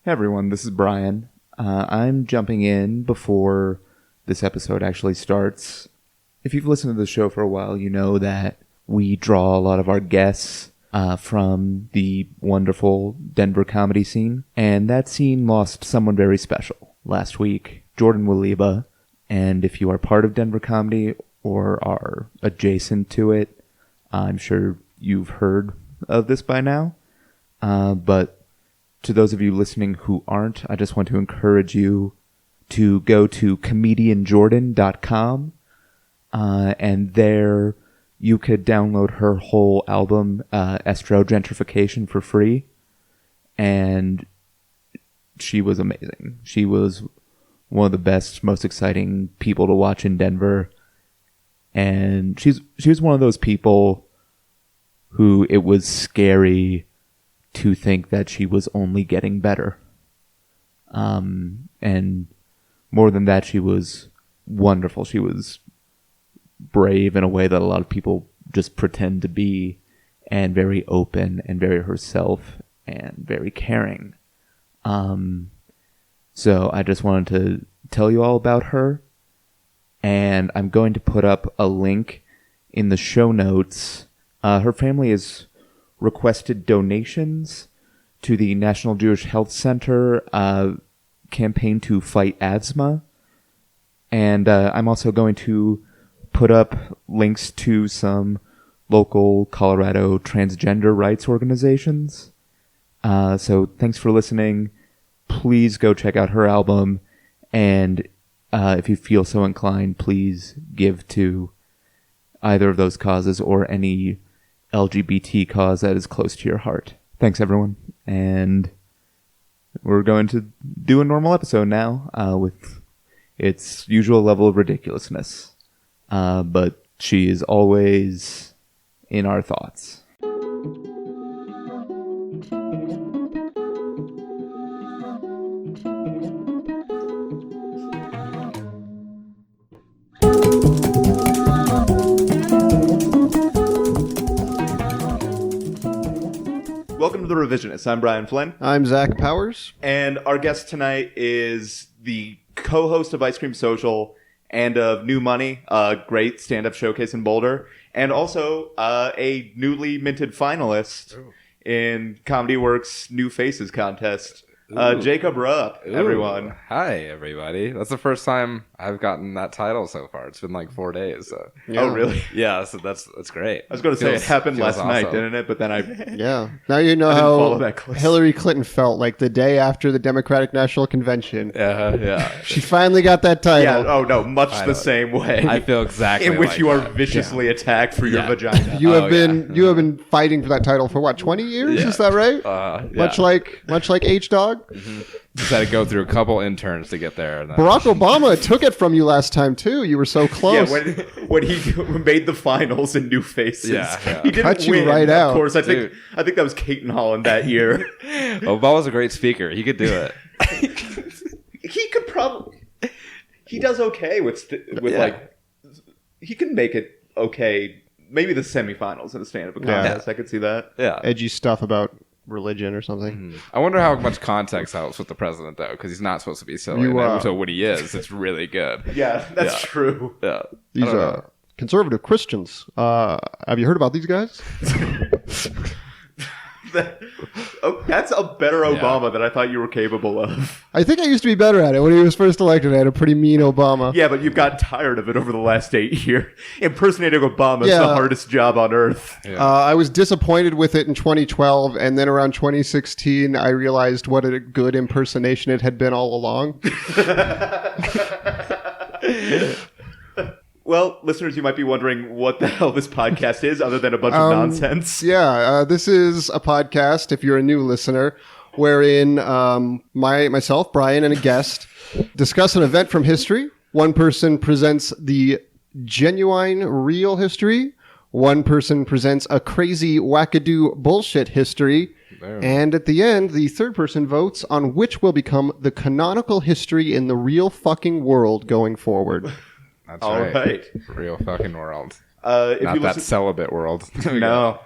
Hey everyone, this is Brian. I'm jumping in before this episode actually starts. If you've listened to the show for a while, you know that we draw a lot of our guests from the wonderful Denver comedy scene. And that scene lost someone very special last week, Jordan Waliba. And if you are part of Denver comedy or are adjacent to it, I'm sure you've heard of this by now. But to those of you listening who aren't, I just want to encourage you to go to comedianjordan.com, and there you could download her whole album, Estro Gentrification, for free. And she was amazing. She was one of the best, most exciting people to watch in Denver. And she was one of those people who it was scary to think that she was only getting better. And more than that, she was wonderful. She was brave in a way that a lot of people just pretend to be, and very open and very herself and very caring. So I just wanted to tell you all about her, and I'm going to put up a link in the show notes. Her family is requested donations to the National Jewish Health Center campaign to fight asthma. And I'm also going to put up links to some local Colorado transgender rights organizations. So thanks for listening. Please go check out her album. And if you feel so inclined, please give to either of those causes or any LGBT cause that is close to your heart. Thanks, everyone. And we're going to do a normal episode now with its usual level of ridiculousness. But she is always in our thoughts. Welcome to The Revisionists. I'm Brian Flynn. I'm Zach Powers. And our guest tonight is the co-host of Ice Cream Social and of New Money, a great stand-up showcase in Boulder, and also a newly minted finalist in Comedy Works' New Faces contest. Jacob Rupp, everyone. Hi, everybody. That's the first time I've gotten that title so far. It's been like 4 days. So. Yeah. Oh, really? Yeah, so that's great. I was going to say it happened last night, didn't it? But then Yeah. Now you know how Hillary Clinton felt like the day after the Democratic National Convention. Yeah. She finally got that title. Yeah. Oh, no. Much the same way. I feel exactly in which like you are that. viciously attacked for your vagina. You have been fighting for that title for what, 20 years? Is that right? Much like H-Dog? Mm-hmm. Just had to go through a couple interns to get there. And Barack Obama took it from you last time too. You were so close. Yeah, when he made the finals in New Faces, he didn't cut you win. Right out. Of course, I think that was Caton Holland that year. Obama's a great speaker. He could do it. He could probably. He does okay with like. He can make it okay. Maybe the semifinals in the stand-up contest. I could see that. Yeah, edgy stuff about religion or something. Mm-hmm. I wonder how much context helps with the president, though, because he's not supposed to be silly. So when he is, it's really good. Yeah, that's true. Yeah, these conservative Christians. Have you heard about these guys? That's a better Obama than I thought you were capable of. I think I used to be better at it. When he was first elected, I had a pretty mean Obama. Yeah, but you've gotten tired of it over the last 8 years. Impersonating Obama is the hardest job on earth. Yeah. I was disappointed with it in 2012, and then around 2016, I realized what a good impersonation it had been all along. Well, listeners, you might be wondering what the hell this podcast is other than a bunch of nonsense. Yeah, this is a podcast, if you're a new listener, wherein myself, Brian, and a guest discuss an event from history. One person presents the genuine, real history. One person presents a crazy, wackadoo bullshit history. And at the end, the third person votes on which will become the canonical history in the real fucking world going forward. That's right. Real fucking world. Not that celibate world. No.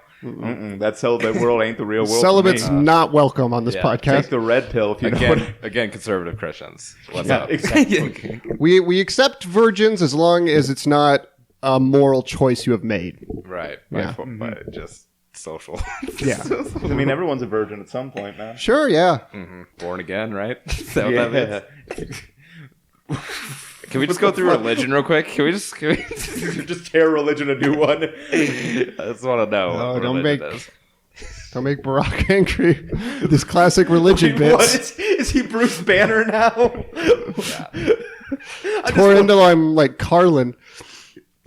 That's so the world ain't the real world. Celibate's for me. not welcome on this Yeah. podcast. Take the red pill if you know what. Again, conservative Christians. What's Yeah, up? exactly. We accept virgins as long as it's not a moral choice you have made. Right. Yeah. But just social. Yeah. I mean, everyone's a virgin at some point, man. Sure, yeah. Born again, right? Is that what that Yeah. means? Can we just go through religion real quick? Can we just Just tear religion a new one. I just want to know No, what don't religion make- is. Don't make Barack angry with this classic religion Wait, what? bits. Is he Bruce Banner now? Tore into I'm like Carlin.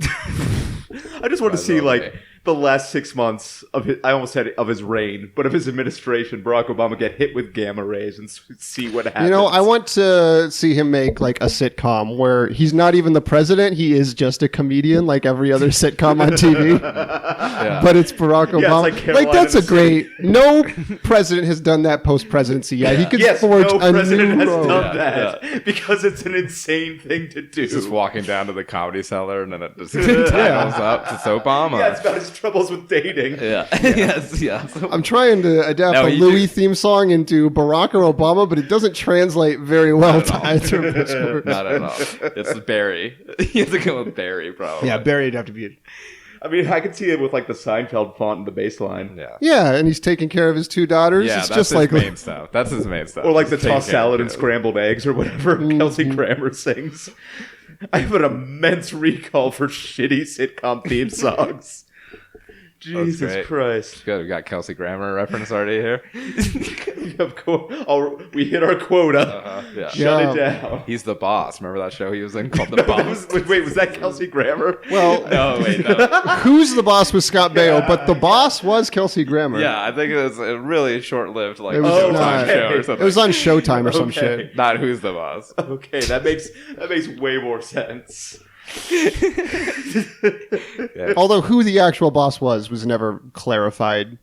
I just want to That's see okay. the last 6 months of his, I almost said of his reign, but of his administration, Barack Obama get hit with gamma rays and see what happens. You know, I want to see him make like a sitcom where he's not even the president; he is just a comedian, like every other sitcom on TV. Yeah. But it's Barack Yeah, it's Obama. like Caroline That's in a the great. No president has done that post presidency yet. He could Yes, forge no a president new has road. done Yeah, that because it's an insane thing to do. He's just walking down to the comedy cellar and then it just titles up to Obama. Yeah, it's about his troubles with dating. Yeah. Yes. Yeah. I'm trying to adapt No, a you Louis do- theme song into Barack or Obama, but it doesn't translate very well Not at to all. either of those words. Not at all. It's Barry. You have to go with Barry, probably. Yeah, Barry'd have to be. I mean, I could see it with like the Seinfeld font in the baseline. Yeah. Yeah, and he's taking care of his two daughters. Yeah, it's that's just his like main stuff. That's his main stuff. Or like the Taking tossed care of salad and kids. scrambled eggs or whatever Kelsey Grammer sings. I have an immense recall for shitty sitcom theme songs. Jesus great. Christ. Good, we got Kelsey Grammer reference already here. We hit our quota. Yeah. Shut it down. He's the boss. Remember that show he was in called The Boss? Wait, was that Kelsey Grammer? well, No, wait, no. Who's the Boss was Scott Baio, but the boss was Kelsey Grammer. Yeah, I think it was a really short-lived like It was Showtime not- show or okay. something. It was on Showtime or some Okay. shit. Not Who's the Boss. Okay, that makes way more sense. Yeah. Although who the actual boss was never clarified.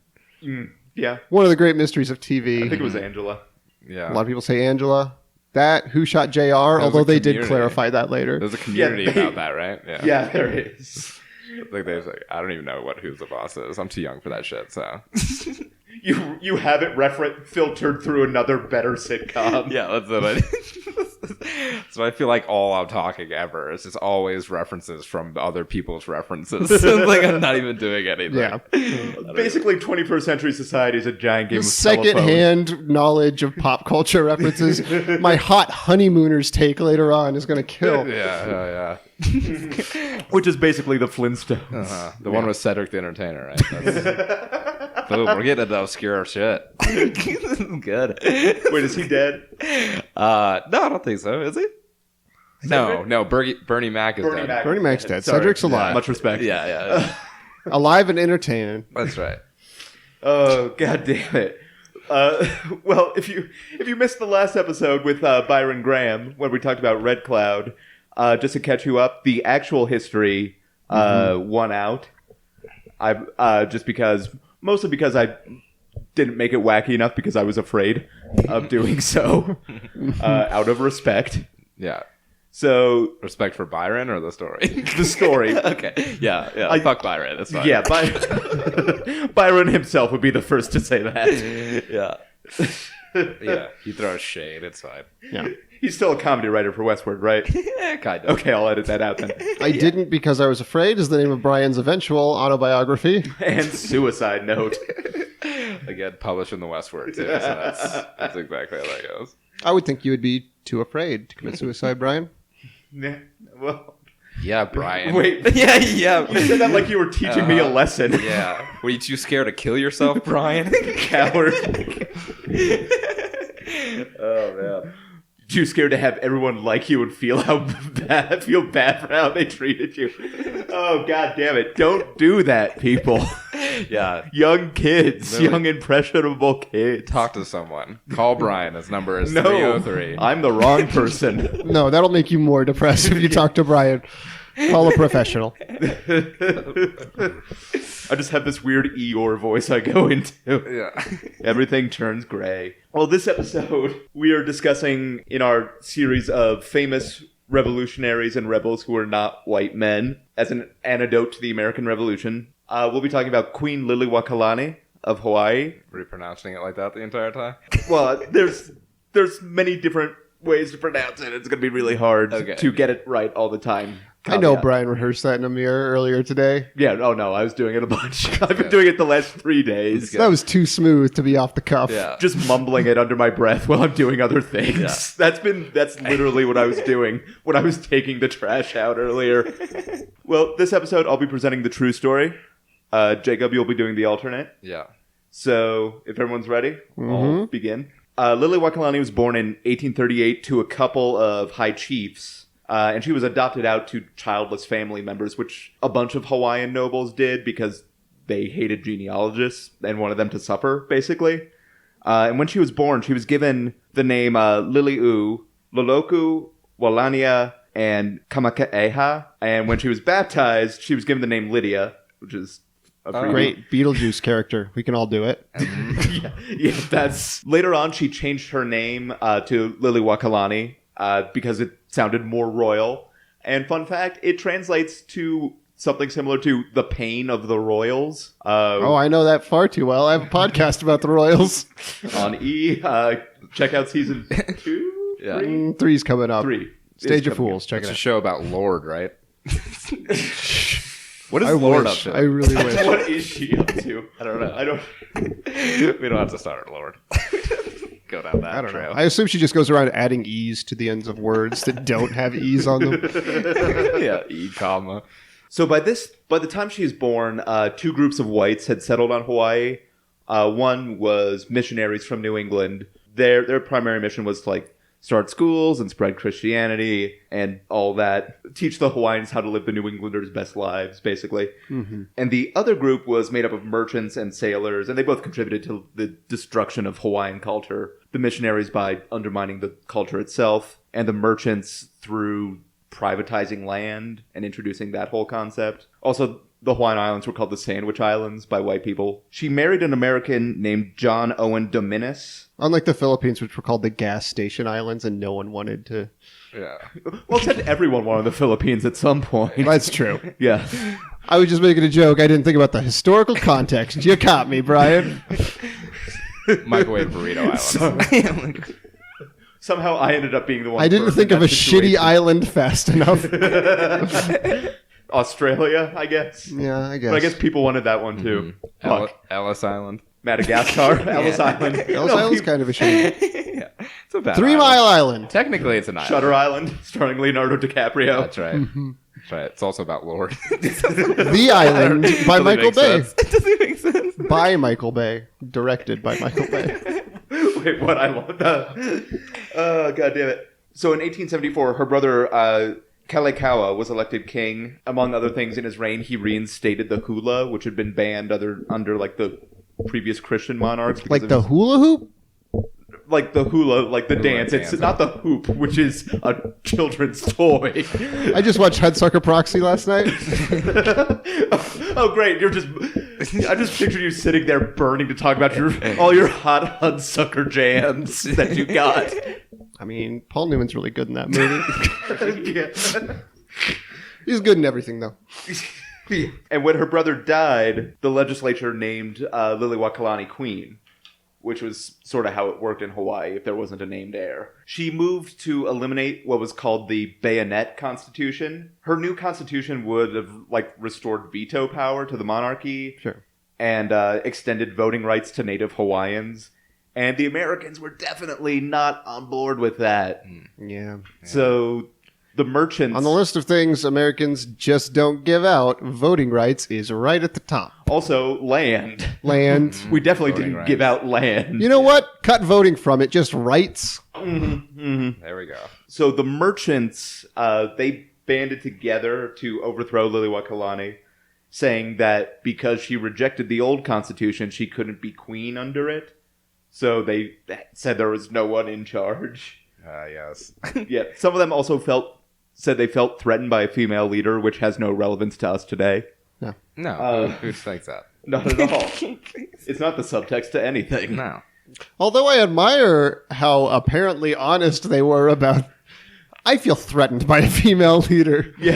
Yeah, One of the great mysteries of TV. I think it was Angela. Yeah. A lot of people say Angela. That Who Shot JR, although a they did community. clarify that later. There's a community Yeah, they- about that, right? Yeah, there is. Like they say, I don't even know what Who's the Boss is. I'm too young for that shit. So You have it filtered through another better sitcom. yeah, that's it. So I feel like all I'm talking ever is just always references from other people's references. Like I'm not even doing anything. Yeah. Basically, 21st century society is a giant game of telephone. Second-hand knowledge of pop culture references. My hot honeymooners take later on is going to kill. Yeah. Which is basically the Flintstones. The one with Cedric the Entertainer, right? That's... Boom, we're getting into obscure shit. Good. Wait, is he dead? No, I don't think so. Is he? No, Bernie Mac is dead. Bernie Mac's dead. Sorry. Cedric's alive. Much respect. Yeah. Alive and entertaining. That's right. Oh, god damn it. Well, if you missed the last episode with Byron Graham when we talked about Red Cloud, just to catch you up, the actual history won out. Mostly because I didn't make it wacky enough because I was afraid of doing so, out of respect. Yeah. So Respect for Byron or the story? the story, Okay. Yeah. Fuck Byron. That's fine. yeah, Byron himself would be the first to say that. Yeah. Yeah. He throws shade. It's fine. Yeah. He's still a comedy writer for Westward, right? Yeah, kind of. Okay, I'll edit that out then. I didn't because I was afraid is the name of Brian's eventual autobiography. And suicide note. Again, published in the Westward too. So that's exactly how that goes. I would think you would be too afraid to commit suicide, Brian. Yeah, well, Yeah, Brian. wait. Yeah. You said that like you were teaching me a lesson. Yeah. Were you too scared to kill yourself, Brian? Coward. Oh man. Too scared to have everyone like you and feel bad for how they treated you. Oh god damn it. Don't do that, people. Yeah. Young kids. Really? Young impressionable kids. Talk to someone. Call Brian. His number is No, 303. I'm the wrong person. No, that'll make you more depressed if you talk to Brian. Call a professional. I just have this weird Eeyore voice I go into. Yeah. Everything turns gray. Well, this episode, we are discussing in our series of famous revolutionaries and rebels who are not white men as an antidote to the American Revolution. We'll be talking about Queen Lili'uokalani of Hawaii. Were you pronouncing it like that the entire time? Well, there's many different ways to pronounce it. It's going to be really hard to get it right all the time. I know Brian rehearsed that in a mirror earlier today. Yeah, oh no, I was doing it a bunch. I've been doing it the last 3 days. That was too smooth to be off the cuff. Yeah. Just mumbling it under my breath while I'm doing other things. Yeah. That's literally what I was doing when I was taking the trash out earlier. Well, this episode I'll be presenting the true story. Jacob, you'll be doing the alternate. Yeah. So, if everyone's ready, I'll begin. Lili'uokalani was born in 1838 to a couple of high chiefs. And she was adopted out to childless family members, which a bunch of Hawaiian nobles did because they hated genealogists and wanted them to suffer, basically. And when she was born, she was given the name Lili'u, Loloku, Walania, and Kamake'eha. And when she was baptized, she was given the name Lydia, which is a pretty Great Beetlejuice character. We can all do it. yeah, that's... Later on, she changed her name to Lili'uokalani because it sounded more royal. And fun fact, it translates to something similar to the pain of the royals. I know that far too well. I have a podcast about the Royals. On E. Check out season 2? Yeah. 3's coming up. 3. Stage is of coming Fools. Check It's it a out. show about Lord, right? What is I Lord wish. up to? I really wish. What is she up to? I don't know. I don't... We don't have to start at Lord. Go down that I don't trail. know. I assume she just goes around adding E's to the ends of words that don't have E's on them. Yeah, E comma. So by the time she was born, 2 groups of whites had settled on Hawaii. One was missionaries from New England. Their primary mission was to start schools and spread Christianity and all that. Teach the Hawaiians how to live the New Englanders' best lives, basically. Mm-hmm. And the other group was made up of merchants and sailors, and they both contributed to the destruction of Hawaiian culture. The missionaries by undermining the culture itself, and the merchants through privatizing land and introducing that whole concept. Also, the Hawaiian Islands were called the Sandwich Islands by white people. She married an American named John Owen Dominus. Unlike the Philippines, which were called the Gas Station Islands, and no one wanted to... Yeah. Well, except everyone wanted the Philippines at some point. That's true. Yeah. I was just making a joke. I didn't think about the historical context. You caught me, Brian. Microwave burrito island. Somehow I ended up being the one. I didn't think of a shitty island fast enough. Australia, I guess. Yeah, I guess. But I guess people wanted that one too. Fuck. Ellis Island. Madagascar, Ellis Island. Ellis Island's kind of a shame. Yeah. It's a bad 3 island. Mile Island. Technically, it's an island. Shutter Island, starring Leonardo DiCaprio. That's right. That's right. It's also about Lord. The Island by Doesn't Michael make Bay. sense. It doesn't make sense. By Michael Bay. Directed by Michael Bay. Wait, what? I love that. Oh, God damn it. So in 1874, her brother Kalekaua was elected king. Among other things, in his reign, he reinstated the hula, which had been banned under the previous Christian monarchs. Like the hula hoop? Like the hula, like the Hula dance. It's dance. not the hoop, which is a children's toy. I just watched Hudsucker Proxy last night. Oh, great! I just pictured you sitting there burning to talk about all your hot Hudsucker jams that you got. I mean, Paul Newman's really good in that movie. Yeah. He's good in everything, though. And when her brother died, the legislature named Lili'uokalani queen, which was sort of how it worked in Hawaii if there wasn't a named heir. She moved to eliminate what was called the Bayonet Constitution. Her new constitution would have restored veto power to the monarchy. Sure. And extended voting rights to Native Hawaiians. And the Americans were definitely not on board with that. Yeah. So the merchants... On the list of things Americans just don't give out, voting rights is right at the top. Also, land. Land. We definitely Voting didn't rights. give out land. You know what? Cut voting from it. Just rights. There we go. So the merchants, they banded together to overthrow Lili'uokalani, saying that because she rejected the old constitution, she couldn't be queen under it. So they said there was no one in charge. Yes. Yeah, some of them also said they felt threatened by a female leader, which has no relevance to us today. No. Who thinks that? Not at all. It's not the subtext to anything. No. Although I admire how apparently honest they were about I feel threatened by a female leader. Yeah.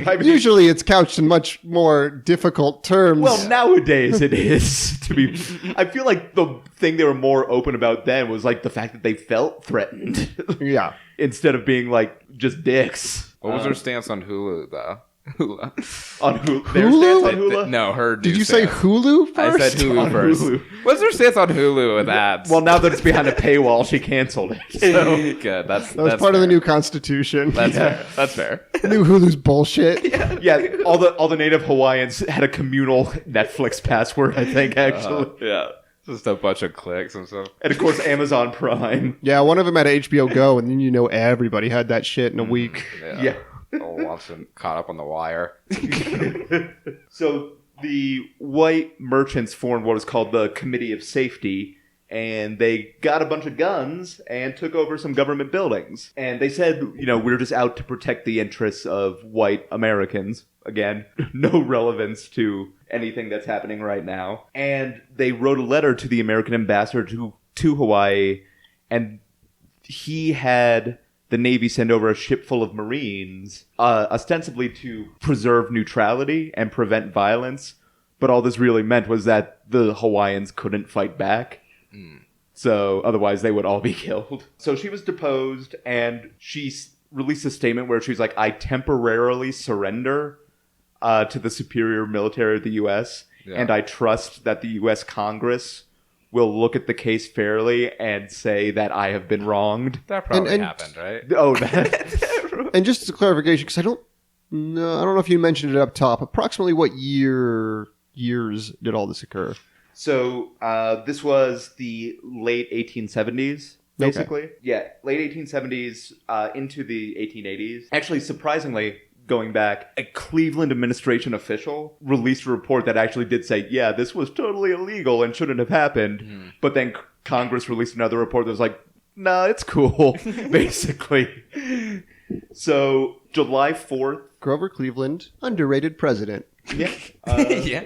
I mean, Usually it's couched in much more difficult terms. well, nowadays it is. I feel like the thing they were more open about then was like the fact that they felt threatened yeah. instead of being like just dicks. What was her stance on Hulu, though? Hula. On their Hulu? stance on Hula? No, her. Did new you say stance. Hulu I first? said Hulu On first. Hulu. What's her stance on Hulu with ads? Well, now that it's behind a paywall, she canceled it. So good. That's That was part of the new constitution. That's fair. That's fair. New Hulu's bullshit. yeah, all the native Hawaiians had a communal Netflix password, I think, actually. Yeah, just a bunch of clicks and stuff. And of course, Amazon Prime. Yeah, one of them had HBO Go, and then everybody had that shit in a week. Yeah. All watching Caught Up on the Wire. So the white merchants formed what is called the Committee of Safety, and they got a bunch of guns and took over some government buildings. And they said, we're just out to protect the interests of white Americans. Again, no relevance to anything that's happening right now. And they wrote a letter to the American ambassador to Hawaii, and he had the Navy send over a ship full of Marines, ostensibly to preserve neutrality and prevent violence. But all this really meant was that the Hawaiians couldn't fight back. So otherwise they would all be killed. So she was deposed, and she released a statement where she was like, I temporarily surrender to the superior military of the U.S., and I trust that the U.S. Congress will look at the case fairly and say that I have been wronged. That probably And- happened, right? Oh, that... And just as a clarification, because I don't know if you mentioned it up top. Approximately what years did all this occur? So this was the late 1870s, basically. Okay. Yeah, late 1870s into the 1880s. Actually, surprisingly, going back, a Cleveland administration official released a report that actually did say, yeah, this was totally illegal and shouldn't have happened. But then Congress released another report that was like, nah, it's cool, basically. So July 4th. Grover Cleveland, underrated president. Yeah. Yeah.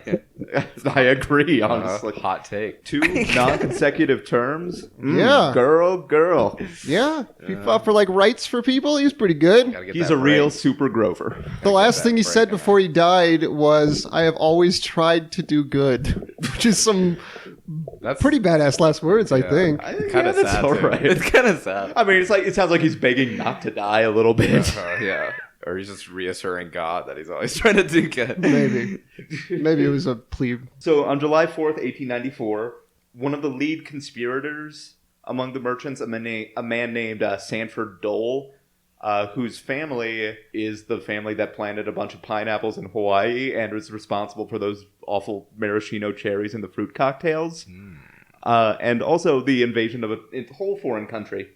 I agree, honestly. Hot take. 2 non-consecutive terms. Yeah. Girl. Yeah, if he fought for rights for people, he was pretty good. Gotta get He's that a real break. super Grover. The last that thing he break. said before he died was, I have always tried to do good, which is some That's pretty badass last words, I Yeah. think. kind of that's sad. all too. right. It's kind of sad. I mean, it sounds like he's begging not to die a little bit. Yeah. Or he's just reassuring God that he's always trying to do good. Maybe it was a plea. So on July 4th, 1894, one of the lead conspirators among the merchants, a man named Sanford Dole, whose family is the family that planted a bunch of pineapples in Hawaii and was responsible for those awful maraschino cherries in the fruit cocktails. And also the invasion of a whole foreign country.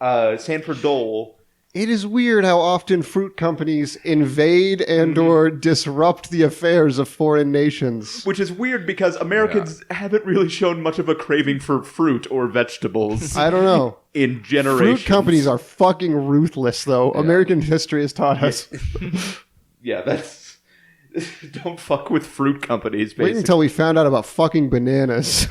Sanford Dole... It is weird how often fruit companies invade and or disrupt the affairs of foreign nations. Which is weird because Americans haven't really shown much of a craving for fruit or vegetables I don't know. in generations. Fruit companies are fucking ruthless, though. American history has taught us. Yeah, that's... Don't fuck with fruit companies, Wait basically. until we found out about fucking bananas.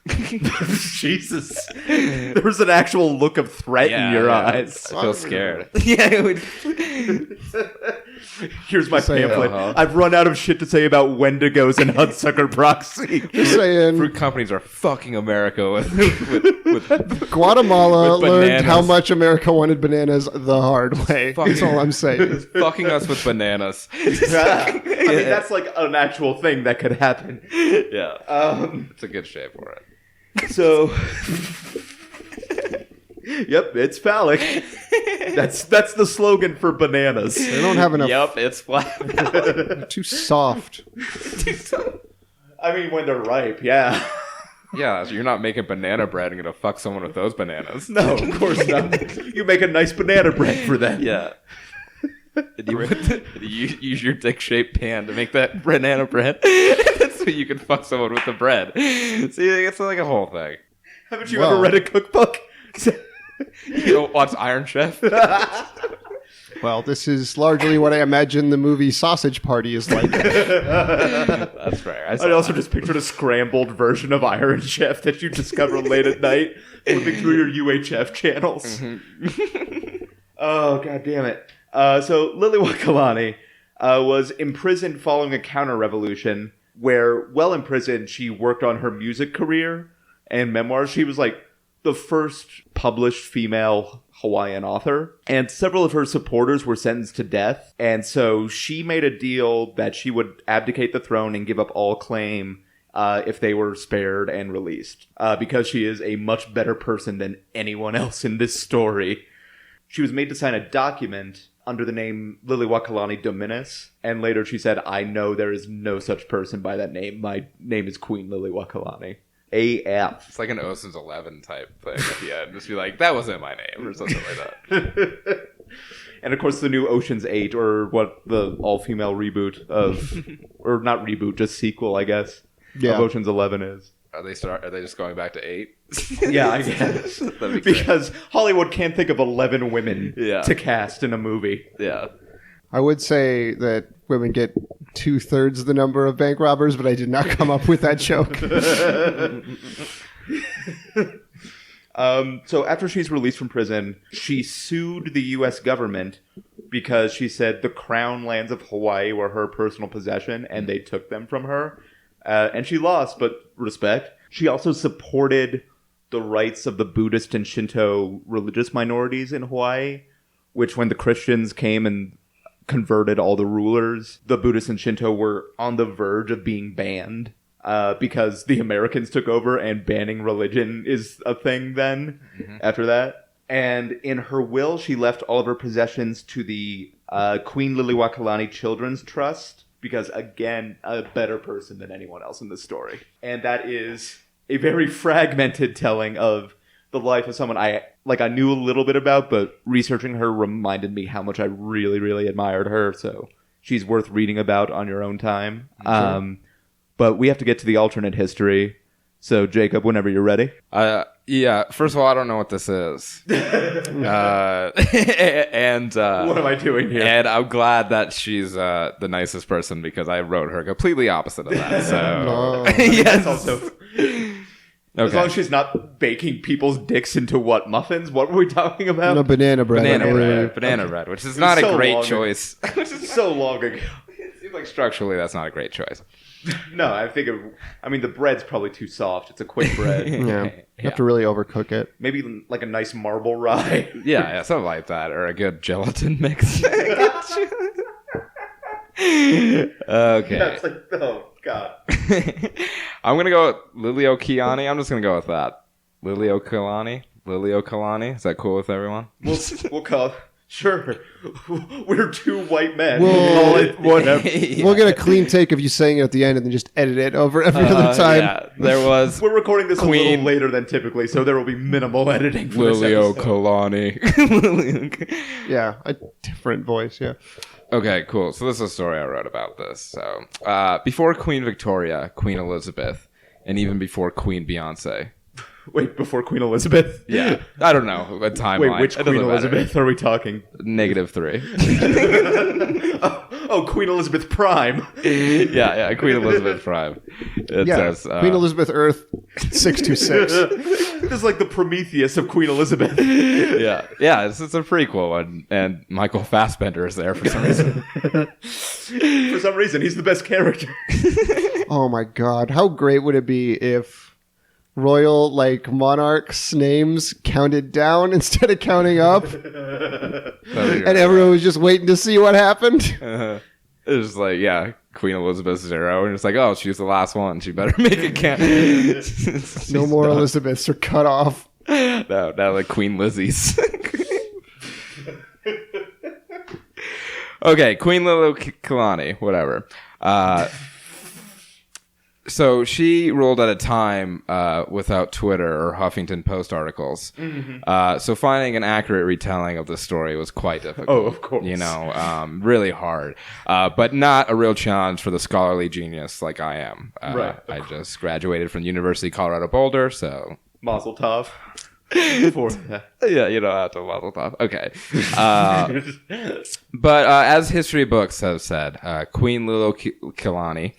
Jesus. There's an actual look of threat in your eyes. I feel scared. Yeah, it would... Here's my Say it. pamphlet. I've run out of shit to say about Wendigos and Hudsucker Proxy. Just saying, Fruit companies are fucking America with Guatemala with learned bananas. how much America wanted bananas the hard way. That's all I'm saying. fucking us with bananas. I mean, that's like an actual thing that could happen. Yeah. It's a good shape for it. So... Yep, it's phallic. That's the slogan for bananas. They don't have enough. Yep, it's flat. Too soft. I mean, when they're ripe, yeah. Yeah, so you're not making banana bread and gonna fuck someone with those bananas. No, of course not. You make a nice banana bread for them. Yeah. And you use your dick-shaped pan to make that banana bread. So you can fuck someone with the bread. See, it's like a whole thing. Haven't you Well- ever read a cookbook? You don't watch Iron Chef? Well, this is largely what I imagine the movie Sausage Party is like. That's fair. I also just pictured a scrambled version of Iron Chef that you discover late at night, flipping through your UHF channels. Oh, god damn it. So Lili'uokalani was imprisoned following a counter-revolution where, while imprisoned, she worked on her music career and memoirs. She was like the first published female Hawaiian author, and several of her supporters were sentenced to death. And so she made a deal that she would abdicate the throne and give up all claim if they were spared and released, because she is a much better person than anyone else in this story. She was made to sign a document under the name Lili'uokalani Dominus, and later she said, "I know there is no such person by that name. My name is Queen Lili'uokalani." AF. It's like an Ocean's 11 type thing at the end. Just be like, that wasn't my name, or something like that. And of course the new Ocean's 8, or what the all-female reboot of, or not reboot, just sequel, I guess, of Ocean's 11 is. Are they just going back to 8? Yeah, I guess. Be because Hollywood can't think of 11 women Yeah. to cast in a movie. Yeah. I would say that women get 2/3 the number of bank robbers, but I did not come up with that joke. So after she's released from prison, she sued the U.S. government because she said the crown lands of Hawaii were her personal possession and they took them from her. And she lost, but respect. She also supported the rights of the Buddhist and Shinto religious minorities in Hawaii, which when the Christians came and converted all the rulers, the Buddhists and Shinto were on the verge of being banned because the Americans took over, and banning religion is a thing then after that. And in her will, she left all of her possessions to the Queen Lili'uokalani Children's Trust, because, again, a better person than anyone else in this story. And that is a very fragmented telling of the life of someone I knew a little bit about, but researching her reminded me how much I really, really admired her. So she's worth reading about on your own time. Sure. But we have to get to the alternate history. So, Jacob, whenever you're ready. Yeah. First of all, I don't know what this is. And what am I doing here? And I'm glad that she's the nicest person, because I wrote her completely opposite of that. So Yes. Also, okay. As long as she's not baking people's dicks into what, muffins? What were we talking about? No, banana bread. Banana bread, which is not a great choice. Which is so long ago. It seems like structurally that's not a great choice. No, the bread's probably too soft. It's a quick bread. Yeah. You have to really overcook it. Maybe like a nice marble rye. Yeah, something like that, or a good gelatin mix. Okay. That's like, oh god. I'm gonna go with Lili'uokalani. I'm just gonna go with that. Lili'uokalani. Is that cool with everyone? We'll call it. Sure. We're two white men. Whatever. We'll get a clean take of you saying it at the end and then just edit it over every other time. Yeah, there was. We're recording this a little later than typically, so there will be minimal editing for this episode. Lili'uokalani. Yeah, a different voice, yeah. Okay, cool. So this is a story I wrote about this. So before Queen Victoria, Queen Elizabeth, and even before Queen Beyonce. Wait, before Queen Elizabeth? Yeah. I don't know. A timeline. Wait, which Queen Elizabeth are we talking? -3. Queen Elizabeth Prime. Yeah, Queen Elizabeth Prime. It says, Queen Elizabeth Earth 626. This is like the Prometheus of Queen Elizabeth. Yeah, it's a prequel, and Michael Fassbender is there for some reason. For some reason, he's the best character. Oh my god, how great would it be if royal monarchs' names counted down instead of counting up, and everyone was just waiting to see what happened? It was like, Queen Elizabeth 0, and it's like, oh, she's the last one, she better make it count. No more done. Elizabeths are cut off. No, like Queen Lizzie's. Okay, Queen Lili'uokalani, whatever. So she ruled at a time without Twitter or Huffington Post articles. Mm-hmm. So finding an accurate retelling of the story was quite difficult. Oh, of course. Really hard. But not a real challenge for the scholarly genius like I am. Right. I just graduated from the University of Colorado Boulder, so... Mazel tov. Yeah, after Mazel tov. Okay. But as history books have said, Queen Lili'uokalani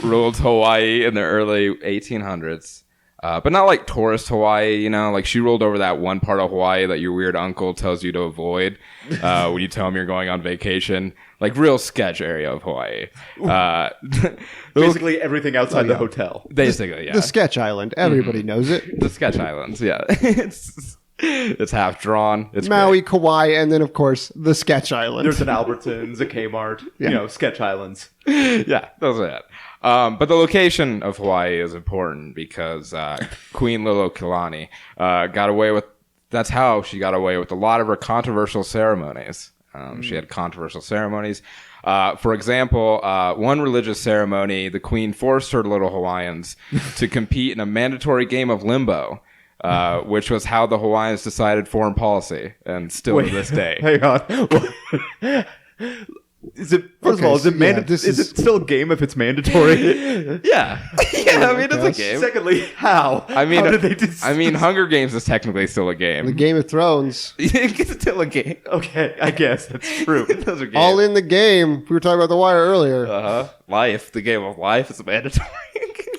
ruled Hawaii in the early 1800s. But not like tourist Hawaii, you know, like she ruled over that one part of Hawaii that your weird uncle tells you to avoid when you tell him you're going on vacation. Like real sketch area of Hawaii. Basically everything outside the hotel. Basically, yeah. The Sketch Island. Everybody knows it. The sketch islands, yeah. It's half drawn. It's Maui, great. Kauai, and then, of course, the Sketch Island. There's an Albertsons, a Kmart, Sketch Islands. Yeah, those are it. But the location of Hawaii is important because Queen Lili'uokalani got away with. That's how she got away with a lot of her controversial ceremonies. She had controversial ceremonies. For example, one religious ceremony, the Queen forced her little Hawaiians to compete in a mandatory game of limbo, which was how the Hawaiians decided foreign policy, and still to this day. Hang on. Is it first of all? Is it is it still a game if it's mandatory? Yeah, I mean it's a game. Secondly, how? I mean, how did they I mean, Hunger Games is technically still a game. The Game of Thrones. It's still a game. Okay, I guess that's true. Those are games. All in the game. We were talking about The Wire earlier. Life, the game of life is mandatory.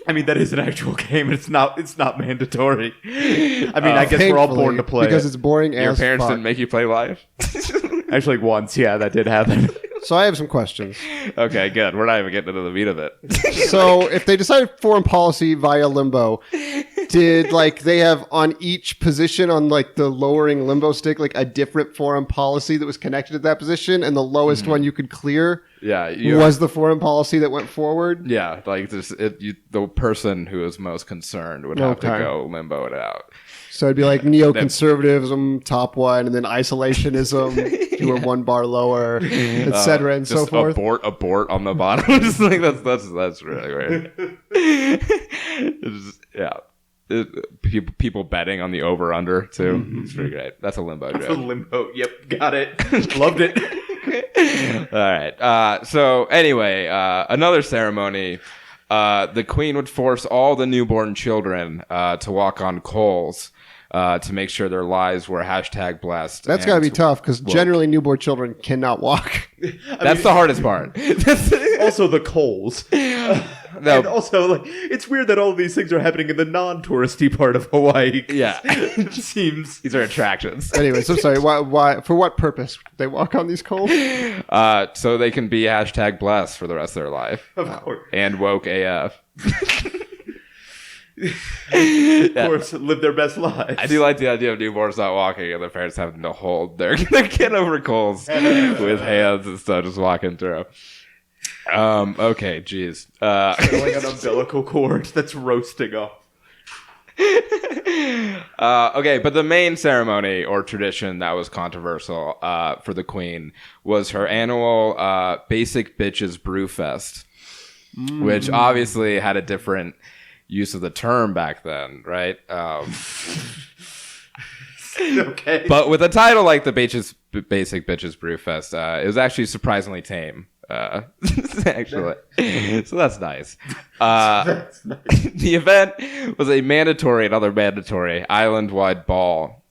I mean, that is an actual game. It's not mandatory. I mean, I guess we're all born to play because it. it's boring Your as parents fuck. didn't make you play life? Actually, once, yeah, that did happen. So I have some questions. Okay, good. We're not even getting into the meat of it. So if they decided foreign policy via limbo, did like they have on each position on like the lowering limbo stick like a different foreign policy that was connected to that position, and the lowest one you could clear Yeah, was the foreign policy that went forward? yeah, like the person who is most concerned would have to Okay. go limbo it out. So it'd be like neoconservatism, top one, and then isolationism, you were one bar lower, etc., and so Just forth. abort on the bottom. Just like that's really weird. It's just, yeah. People betting on the over under too. It's pretty great. That's a limbo It's a joke. limbo. Yep, got it. Loved it. All right. So anyway, another ceremony. The queen would force all the newborn children to walk on coals to make sure their lives were #blessed. That's got to be tough because generally newborn children cannot walk. That's the hardest part. Also, the coals. No. And also, like, it's weird that all of these things are happening in the non-touristy part of Hawaii. Yeah. It seems. These are attractions. Anyways, I'm sorry. Why? For what purpose would they walk on these coals? So they can be #blessed for the rest of their life. Of course. And woke AF. Of course, live their best lives. I do like the idea of newborns not walking and their parents having to hold their kid over coals with hands and stuff, just walking through. Okay, geez. Like an umbilical cord that's roasting off. Okay, but the main ceremony or tradition that was controversial for the queen was her annual Basic Bitches Brew Fest, which obviously had a different use of the term back then, right? Okay. But with a title like the Basic Bitches Brew Fest, it was actually surprisingly tame. Actually, so that's nice. That's nice. The event was a mandatory, another mandatory island-wide ball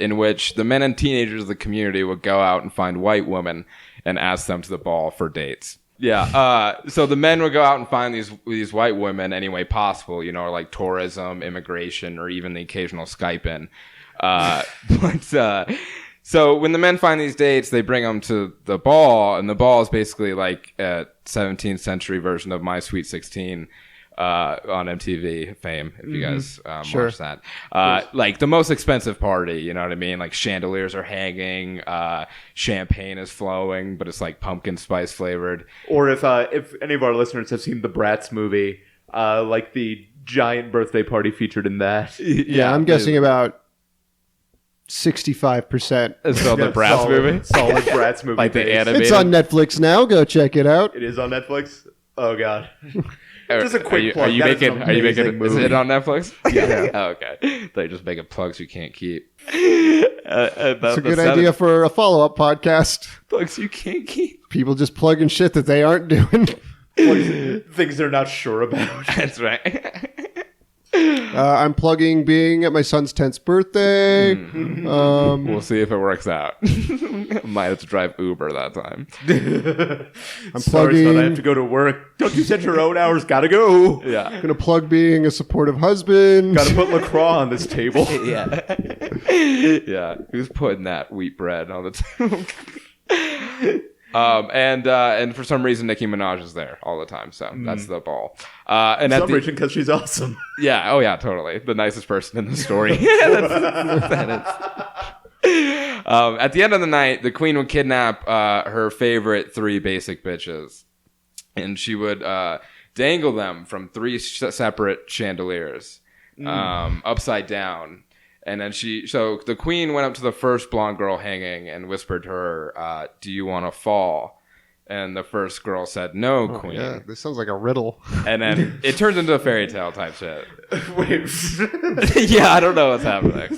in which the men and teenagers of the community would go out and find white women and ask them to the ball for dates. Yeah. So the men would go out and find these white women any way possible, you know, like tourism, immigration, or even the occasional Skype-in. So when the men find these dates, they bring them to the ball, and the ball is basically like a 17th century version of My Sweet 16 on MTV fame, if you guys Sure. watch that. Like the most expensive party, you know what I mean? Like chandeliers are hanging, champagne is flowing, but it's like pumpkin spice flavored. Or if any of our listeners have seen the Bratz movie, like the giant birthday party featured in that. Yeah, I'm guessing about 65%. It's called the Bratz solid, movie. Solid Bratz movie. Like the base. anime. It's on Netflix now. Go check it out. It is on Netflix. Oh god. Just a quick Are plug. you That is making? an Are you making? amazing Is movie. it on Netflix? Yeah. Oh, okay. They're just making plugs you can't keep. It's a good idea for a follow-up podcast. Plugs you can't keep. People just plugging shit that they aren't doing. Things they're not sure about. That's right. I'm plugging being at my son's 10th birthday. We'll see if it works out. Might have to drive Uber that time. I'm Sorry, son, I have plugging. to go to work. Don't you set your own hours? Gotta go. Yeah. I'm gonna plug being a supportive husband. Gotta put LaCroix on this table. Yeah. Yeah. Who's putting that wheat bread on the table? And for some reason Nicki Minaj is there all the time, so that's the ball. And For at some the, reason, because she's awesome. yeah, oh yeah, totally, the nicest person in the story. That is. At the end of the night, the queen would kidnap her favorite 3 basic bitches, and she would dangle them from 3 separate chandeliers, upside down. And then so the queen went up to the first blonde girl hanging and whispered to her, "Do you want to fall?" And the first girl said, "No, queen." Yeah, this sounds like a riddle. And then it turns into a fairy tale type shit. Wait. Yeah, I don't know what's happening.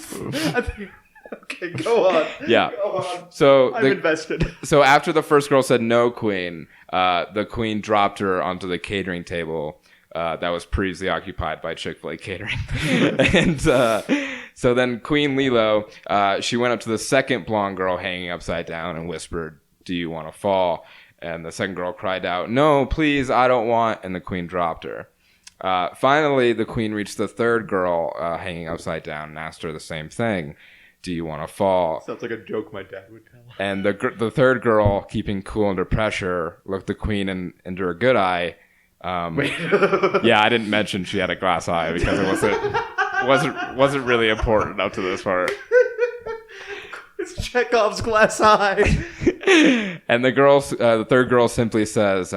Okay, go on. Yeah. Go on. So I'm invested. So after the first girl said no, queen, the queen dropped her onto the catering table that was previously occupied by Chick-fil-A catering. And so then Queen Lilo, she went up to the second blonde girl hanging upside down and whispered, "Do you want to fall?" And the second girl cried out, "No, please, I don't want." And the queen dropped her. Finally, the queen reached the third girl hanging upside down and asked her the same thing. "Do you want to fall?" Sounds like a joke my dad would tell. And the third girl, keeping cool under pressure, looked the queen into her good eye. Yeah, I didn't mention she had a glass eye because it wasn't really important up to this part. It's Chekhov's glass eye. And the third girl simply says,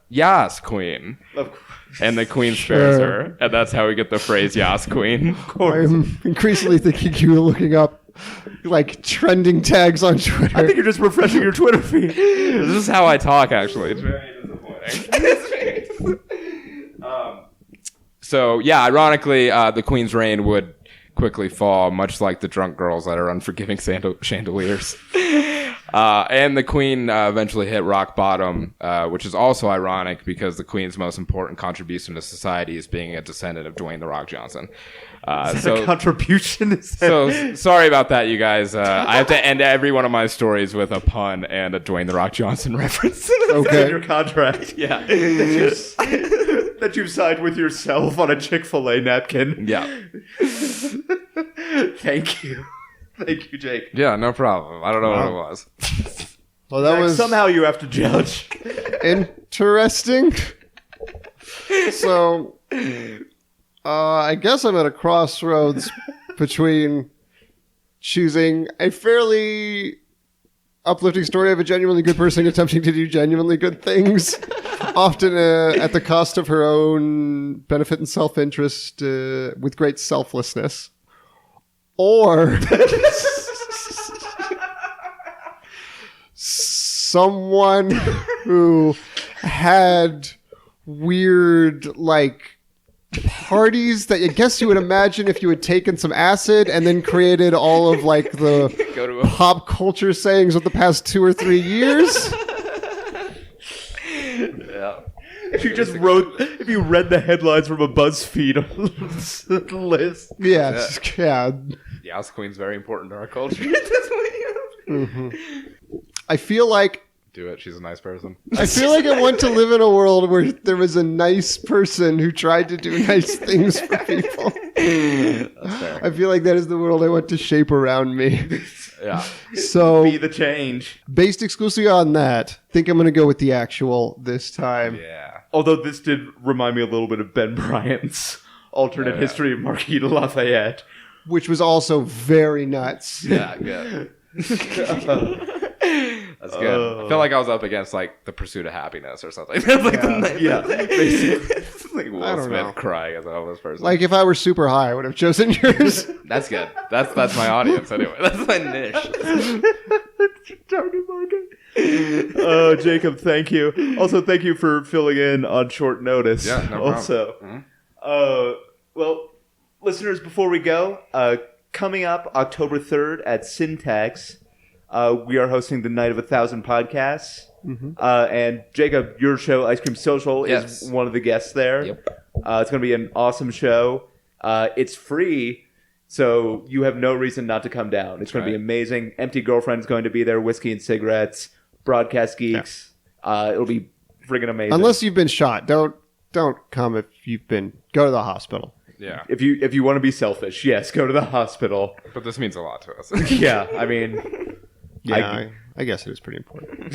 "Yas, queen." Of course. And the queen spares Sure. her, and that's how we get the phrase "Yas, queen." I'm increasingly thinking you were looking up like trending tags on Twitter. I think you're just refreshing your Twitter feed. This is how I talk, actually. It's very disappointing. So yeah, ironically, the queen's reign would quickly fall, much like the drunk girls at her unforgiving chandeliers. And the queen eventually hit rock bottom, which is also ironic because the queen's most important contribution to society is being a descendant of Dwayne "The Rock" Johnson. So contribution is that So sorry about that, you guys. I have to end every one of my stories with a pun and a Dwayne "The Rock" Johnson reference. in Okay. your contract. Yeah. That you've signed with yourself on a Chick-fil-A napkin. Yeah. Thank you. Thank you, Jake. Yeah, no problem. I don't know what it was. Well, that was Somehow you have to judge. interesting. So, I guess I'm at a crossroads between choosing a fairly uplifting story of a genuinely good person attempting to do genuinely good things, often at the cost of her own benefit and self-interest, with great selflessness, or someone who had weird, like, parties that I guess you would imagine if you had taken some acid and then created all of, like, the Go to a pop culture sayings of the past 2 or 3 years. yeah. If you read the headlines from a BuzzFeed list. Yeah. Yas Queen's very important to our culture. I feel like Do it. She's a nice person. I want to live in a world where there was a nice person who tried to do nice things for people. That's fair. I feel like that is the world I want to shape around me. Yeah. So, Be the change. based exclusively on that, I think I'm going to go with the actual this time. Yeah. Although this did remind me a little bit of Ben Bryant's alternate Yeah. history of Marquis de Lafayette. Which was also very nuts. Yeah, good. That's good. I felt like I was up against like The Pursuit of Happiness or something. That's like Yeah, basically. it's like Will I don't Smith know. crying as a homeless person. Like, if I were super high, I would have chosen yours. That's good. That's my audience anyway. That's my niche. Target market. Jacob, thank you. Also, thank you for filling in on short notice. Yeah, no problem. Also, well, listeners, before we go, coming up October 3rd at Syntax, we are hosting the Night of 1,000 Podcasts. And Jacob, your show, Ice Cream Social, Yes. is one of the guests there. Yep. It's going to be an awesome show. It's free, so you have no reason not to come down. It's going to be amazing. Empty Girlfriend's going to be there, whiskey and cigarettes, broadcast geeks. It'll be friggin' amazing. Unless you've been shot, don't come if you've been. Go to the hospital. Yeah. If you want to be selfish, yes, go to the hospital. But this means a lot to us. Yeah, I mean, Yeah, I guess it is pretty important.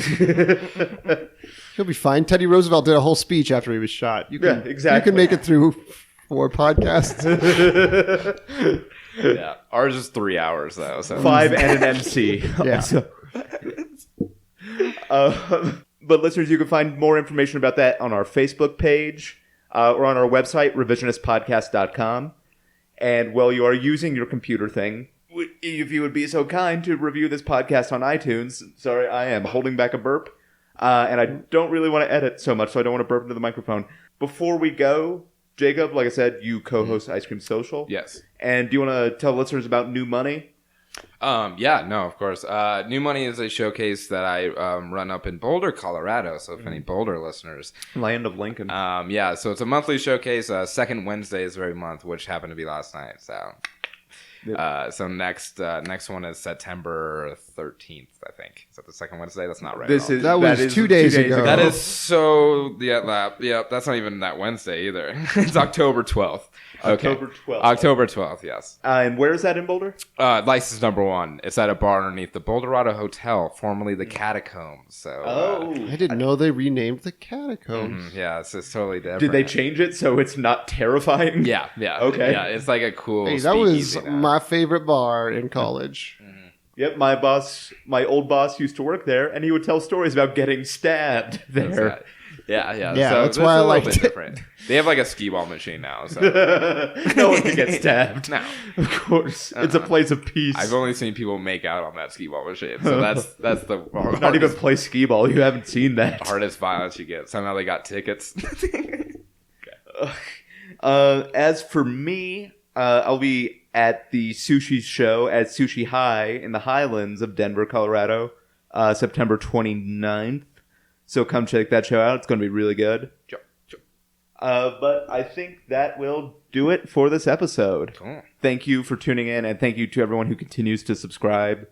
He'll be fine. Teddy Roosevelt did a whole speech after he was shot. exactly. You can make it through 4 podcasts. Yeah. Ours is 3 hours, though. So 5 and an MC. Yeah. So- but listeners, you can find more information about that on our Facebook page or on our website, revisionistpodcast.com. And while you are using your computer thing, if you would be so kind to review this podcast on iTunes. Sorry, I am holding back a burp. And I don't really want to edit so much, so I don't want to burp into the microphone. Before we go, Jacob, like I said, you co-host Ice Cream Social. yes. And do you want to tell listeners about New Money? Yeah, no, of course. New Money is a showcase that I run up in Boulder, Colorado. So if any Boulder listeners, Land of Lincoln. yeah, so it's a monthly showcase, second Wednesdays of every month, which happened to be last night. So next one is September 13th, I think. Is that the second Wednesday? That's not right. That was 2 days ago. That is so that's not even that Wednesday either. It's October 12th. Okay. October 12th. October 12th, yes. And where is that in Boulder? License number 1. It's at a bar underneath the Boulderado Hotel, formerly the Catacombs. So, I didn't know they renamed the catacombs. yeah, it's really different. Did they change it so it's not terrifying? Yeah. Okay. Yeah, it's like a cool. Hey, that was speakeasy now. my favorite bar in college. Yep, my old boss used to work there, and he would tell stories about getting stabbed there. Yeah. Yeah, So that's this why is I a little liked bit it. different. They have like a skee ball machine now. So No one can get stabbed. no, Of course. It's a place of peace. I've only seen people make out on that skee ball machine. So that's the Not even play skee ball. You haven't seen that. hardest violence you get. Somehow they got tickets. As for me, I'll be at the sushi show at Sushi High in the Highlands of Denver, Colorado, September 29th. So come check that show out. It's going to be really good. Sure. But I think that will do it for this episode. Cool. Thank you for tuning in, and thank you to everyone who continues to subscribe.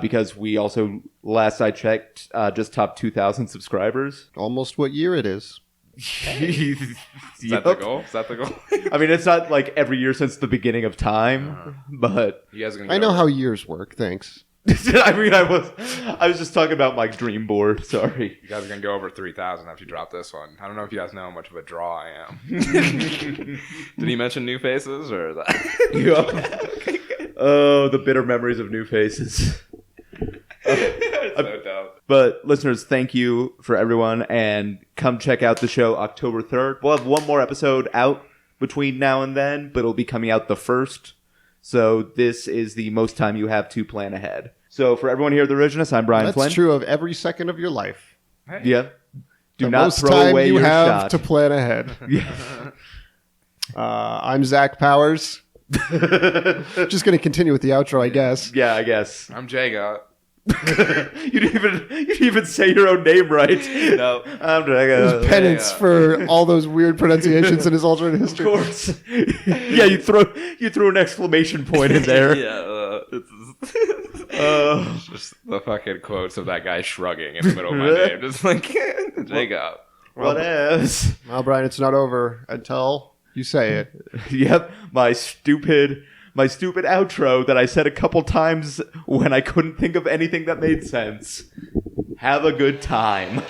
Because we also, last I checked, just topped 2,000 subscribers. Almost what year it is. Is that the goal? Is that the goal? I mean, it's not like every year since the beginning of time, but You guys are gonna I know over- how years work. Thanks. I mean, I was just talking about my dream board. Sorry. You guys are gonna go over 3,000 after you drop this one. I don't know if you guys know how much of a draw I am. Did he mention new faces or that? Oh, the bitter memories of new faces. So dumb. But listeners, thank you for everyone, and come check out the show October 3rd. We'll have one more episode out between now and then, but it'll be coming out the 1st. So this is the most time you have to plan ahead. So for everyone here at The Revisionist, I'm Brian That's Flynn. true of every second of your life. Hey. Yeah. Do The not most throw time away you your have shot. to plan ahead. I'm Zach Powers. Just going to continue with the outro, I guess. Yeah, I guess. I'm Jago. You didn't even say your own name right. No, I'm His penance yeah. for all those weird pronunciations in his alternate Of history. course. Yeah, you threw an exclamation point in there. It's just the fucking quotes of that guy shrugging in the middle of my name. Just like, Jago. What else? Well, Brian, it's not over until you say it. Yep, my stupid outro that I said a couple times when I couldn't think of anything that made sense. Have a good time.